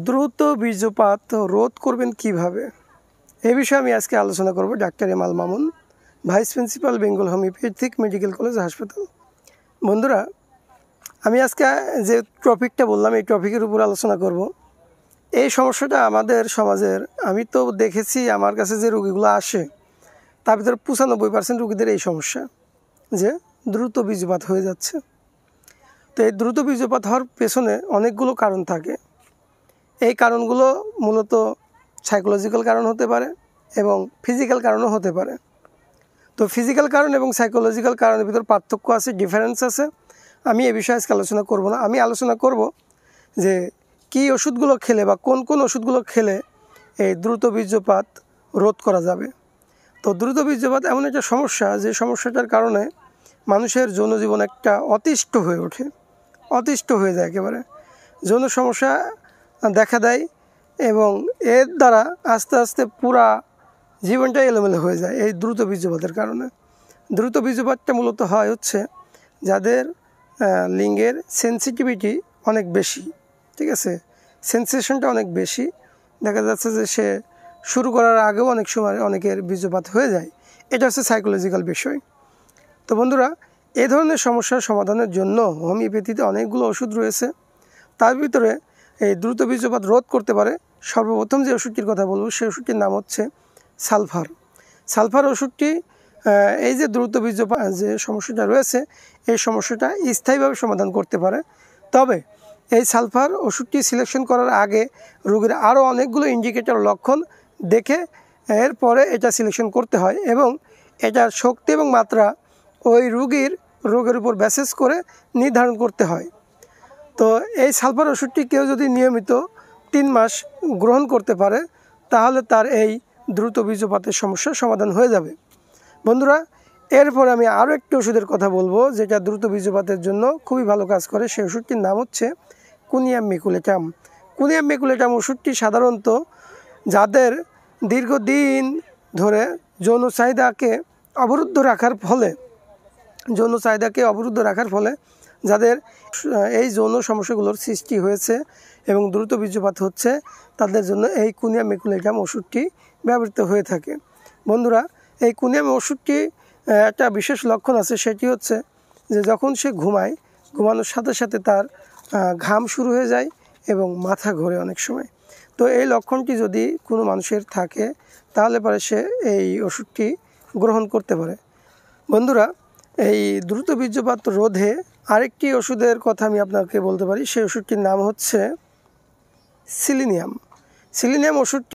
দ্রুত বীর্যপাত রোধ করবেন কিভাবে, এই বিষয়ে আমি আজকে আলোচনা করব। ডাক্তার Emal Mamun, vice principal, Bengal homoeopathic medical college হাসপাতাল। বন্ধুরা, আমি আজকে যে টপিকটা বললাম এই টপিকের উপর আলোচনা করব। এই সমস্যাটা আমাদের সমাজের, আমি তো দেখেছি আমার কাছে যে রোগীগুলো আসে তার ভিতরে 95% রোগীদের এই সমস্যা যে দ্রুত বীর্যপাত হয়ে যাচ্ছে। তো এই দ্রুত বীর্যপাত হওয়ার পেছনে অনেকগুলো কারণ থাকে। এই কারণগুলো মূলত সাইকোলজিক্যাল কারণ হতে পারে এবং ফিজিক্যাল কারণও হতে পারে। তো ফিজিক্যাল কারণ এবং সাইকোলজিক্যাল কারণের ভিতর পার্থক্য আছে, ডিফারেন্স আছে। আমি এ বিষয়ে আজকে আলোচনা করব না। আমি আলোচনা করব যে কী ওষুধগুলো খেলে বা কোন কোন ওষুধগুলো খেলে এই দ্রুত বীর্যপাত রোধ করা যাবে। তো দ্রুত বীর্যপাত এমন একটা সমস্যা যে সমস্যাটার কারণে মানুষের যৌনজীবন একটা অতিষ্ঠ হয়ে ওঠে, অতিষ্ঠ হয়ে যায়, একেবারে যৌন সমস্যা দেখা দেয় এবং এর দ্বারা আস্তে আস্তে পুরা জীবনটাই এলোমেলো হয়ে যায় এই দ্রুত বীর্যপাতের কারণে। দ্রুত বীর্যপাতটা মূলত হয় হচ্ছে যাদের লিঙ্গের সেন্সিটিভিটি অনেক বেশি, ঠিক আছে, সেন্সেশনটা অনেক বেশি। দেখা যাচ্ছে যে সে শুরু করার আগেও অনেক সময় অনেকের বীর্যপাত হয়ে যায়। এটা হচ্ছে সাইকোলজিক্যাল বিষয়। তো বন্ধুরা, এই ধরনের সমস্যার সমাধানের জন্য হোমিওপ্যাথিতে অনেকগুলো ওষুধ রয়েছে। তার ভিতরে এই দ্রুত বীর্যপাত রোধ করতে পারে সর্বপ্রথম যে ওষুধটির কথা বলব সেই ওষুধটির নাম হচ্ছে সালফার। সালফার ওষুধটি এই যে দ্রুত বীর্যপাত যে সমস্যাটা রয়েছে এই সমস্যাটা স্থায়ীভাবে সমাধান করতে পারে। তবে এই সালফার ওষুধটি সিলেকশন করার আগে রোগীর আরও অনেকগুলো ইন্ডিকেটর লক্ষণ দেখে এরপরে এটা সিলেকশন করতে হয় এবং এটার শক্তি এবং মাত্রা ওই রোগের উপর বেসিস করে নির্ধারণ করতে হয়। তো এই সালফার ওষুধটি কেউ যদি নিয়মিত 3 মাস গ্রহণ করতে পারে তাহলে তার এই দ্রুত বীর্যপাতের সমস্যার সমাধান হয়ে যাবে। বন্ধুরা, এরপর আমি আরও একটি ওষুধের কথা বলবো যেটা দ্রুত বীর্যপাতের জন্য খুবই ভালো কাজ করে। সেই ওষুধটির নাম হচ্ছে কুনিয়াম মেকুলেটাম। কুনিয়াম মেকুলেটাম ওষুধটি সাধারণত যাদের দীর্ঘদিন ধরে যৌন চাহিদাকে অবরুদ্ধ রাখার ফলে যাদের এই যৌন সমস্যাগুলোর সৃষ্টি হয়েছে এবং দ্রুত বীর্যপাত হচ্ছে তাদের জন্য এই কুনিয়াম মেকুলেটাম ওষুধটি ব্যবহৃত হয়ে থাকে। বন্ধুরা, এই কুনিয়াম ওষুধটি একটা বিশেষ লক্ষণ আছে, সেটি হচ্ছে যে যখন সে ঘুমানোর সাথে সাথে তার ঘাম শুরু হয়ে যায় এবং মাথা ঘোরে অনেক সময়। তো এই লক্ষণটি যদি কোনো মানুষের থাকে তাহলে পরে সে এই ওষুধটি গ্রহণ করতে পারে। বন্ধুরা, এই দ্রুত বীর্যপাত রোধে আরেকটি ওষুধের কথা আমি আপনাকে বলতে পারি। সেই ওষুধটির নাম হচ্ছে সিলিনিয়াম। সিলিনিয়াম ওষুধটি